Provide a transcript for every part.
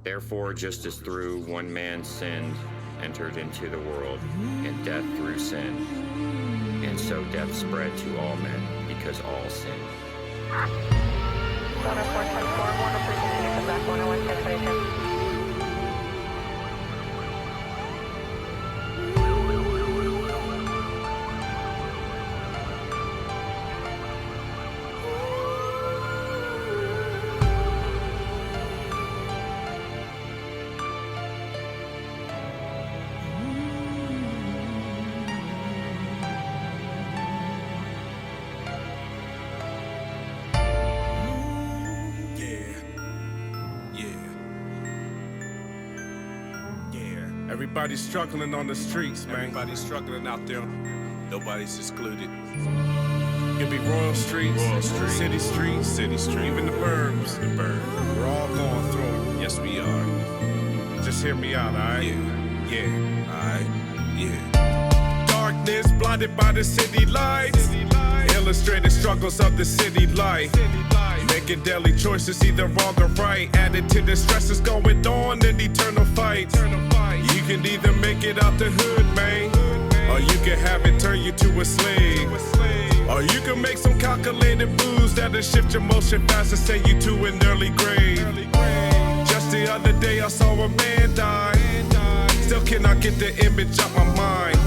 Therefore, just as through one man's sin entered into the world, and death through sin, and so death spread to all men, because all sinned. Sonar 424, 103, continue to back 101, 1022. Everybody's struggling on the streets, man. Everybody's struggling out there. Nobody's excluded. It be Royal Streets, City Streets, even the burbs. We're all going through it. Yes, we are. Just hear me out, alright? Yeah. Alright. Yeah. Darkness blinded by the city lights. Illustrated struggles of the city life. Making daily choices, either wrong or right. Added to the stresses going on in eternal fights. You can either make it out the hood, man, or you can have it turn you to a slave. Or you can make some calculated moves that'll shift your motion fast and send you to an early grave. Just the other day I saw a man die. Still cannot get the image out my mind.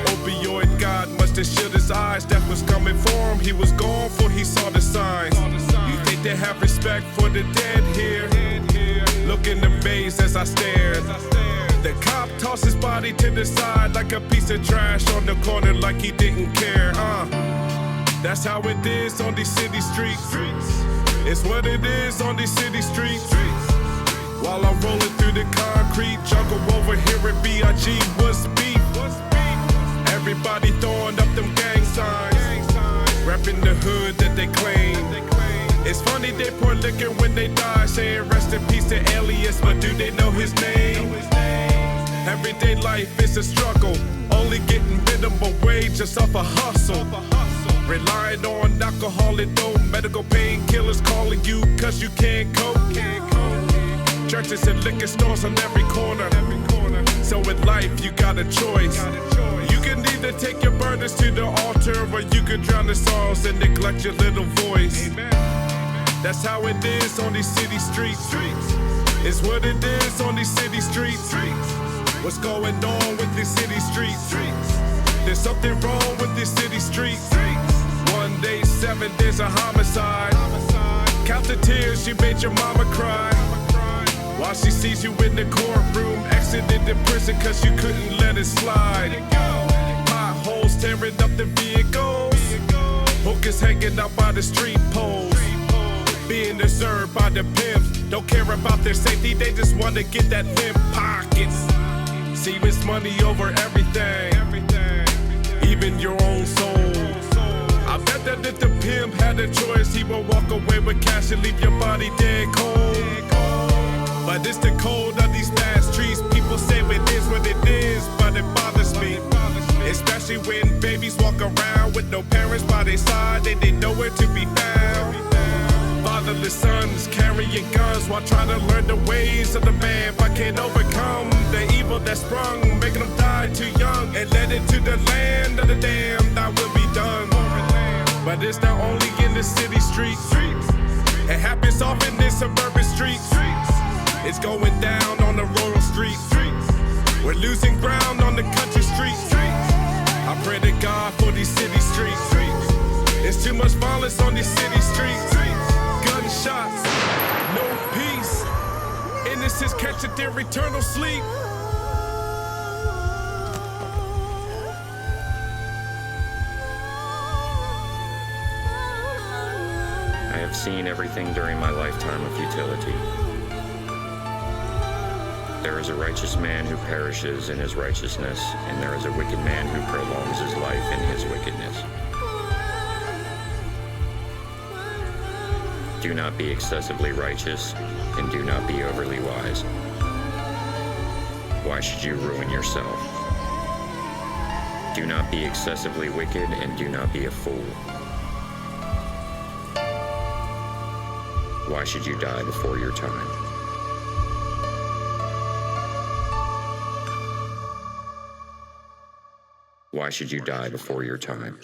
Opioid God must have shielded his eyes. Death was coming for him. He was gone before he saw the signs. You think they have respect for the dead here? Look in the maze as I stared. The cop tossed his body to the side like a piece of trash on the corner like he didn't care. That's how it is on these city streets. It's what it is on these city streets. While I'm rolling through the concrete jungle over here at B.I.G. what's beef? Everybody throwing up them gang signs, repping the hood that they claim. It's funny they pour liquor when they die, saying rest in peace to Alias, but do they know his name? Everyday life is a struggle, only getting minimum wage just off a hustle. Relying on alcohol and dope, medical painkillers calling you cause you can't cope. Churches and liquor stores on every corner. So with life you got a choice. You can either take your burdens to the altar, or you can drown the sorrows and neglect your little voice. That's how it is on these city streets. It's what it is on these city streets. What's going on with these city streets? There's something wrong with these city streets. 1 day, 7 days of homicide. Count the tears you made your mama cry. While she sees you in the courtroom, exited the prison cause you couldn't let it slide. Potholes tearing up the vehicles. Hookers hanging out by the street poles. Being deserved by the pimps. Don't care about their safety, they just wanna get that limp pockets. See, it's money over everything, even your own soul. I bet that if the pimp had a choice, he would walk away with cash and leave your body dead cold. But it's the cold of these bad streets. People say it is what it is, but it bothers me. Especially when babies walk around with no parents by their side and they nowhere to be found. Fatherless sons carrying guns while trying to learn the ways of the man, but can't overcome the evil that sprung, making them die too young and led into the land of the damned. That will be done, but it's not only in the city streets. It happens often in suburban streets. It's going down on the rural streets. We're losing ground on the country streets. I pray to God for these city streets. There's too much violence on these city streets. Gunshots, no peace. Innocents catching their eternal sleep. I have seen everything during my lifetime of futility. There is a righteous man who perishes in his righteousness, and there is a wicked man who prolongs his life in his wickedness. Do not be excessively righteous, and do not be overly wise. Why should you ruin yourself? Do not be excessively wicked, and do not be a fool. Why should you die before your time? Why should you die before your time?